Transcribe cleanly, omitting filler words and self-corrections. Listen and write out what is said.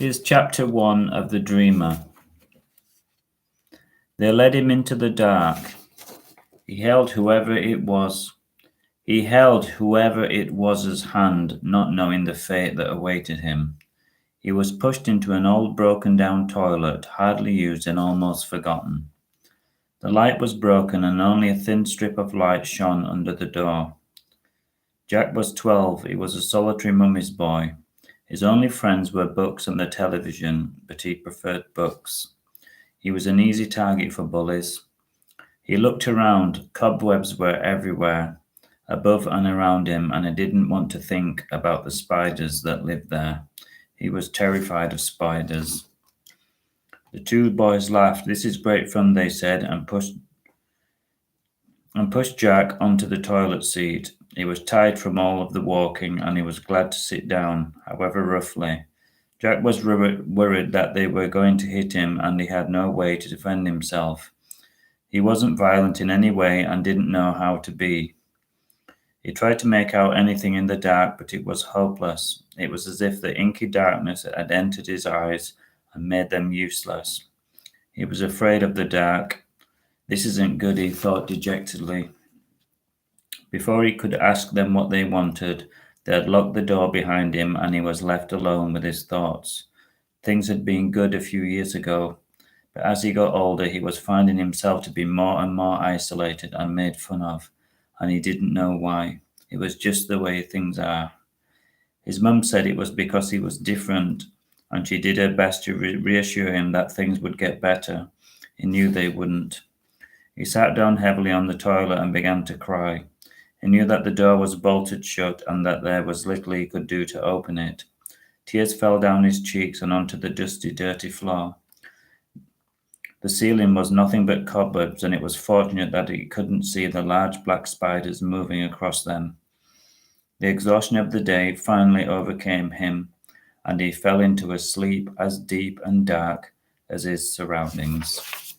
Here's chapter 1 of The Dreamer. They led him into the dark. He held whoever it was hand, not knowing the fate that awaited him. He was pushed into an old broken-down toilet, hardly used and almost forgotten. The light was broken and only a thin strip of light shone under the door. Jack was 12. He was a solitary mummy's boy. His only friends were books and the television, but he preferred books. He was an easy target for bullies. He looked around. Cobwebs were everywhere, above and around him, and he didn't want to think about the spiders that lived there. He was terrified of spiders. The two boys laughed. "This is great fun," they said, and pushed Jack onto the toilet seat. He was tired from all of the walking, and he was glad to sit down, however roughly. Jack was worried that they were going to hit him, and he had no way to defend himself. He wasn't violent in any way and didn't know how to be. He tried to make out anything in the dark, but it was hopeless. It was as if the inky darkness had entered his eyes and made them useless. He was afraid of the dark. "This isn't good," he thought dejectedly. Before he could ask them what they wanted, they had locked the door behind him, and he was left alone with his thoughts. Things had been good a few years ago, but as he got older, he was finding himself to be more and more isolated and made fun of, and he didn't know why. It was just the way things are. His mum said it was because he was different, and she did her best to reassure him that things would get better. He knew they wouldn't. He sat down heavily on the toilet and began to cry. He knew that the door was bolted shut and that there was little he could do to open it. Tears fell down his cheeks and onto the dusty, dirty floor. The ceiling was nothing but cobwebs, and it was fortunate that he couldn't see the large black spiders moving across them. The exhaustion of the day finally overcame him, and he fell into a sleep as deep and dark as his surroundings.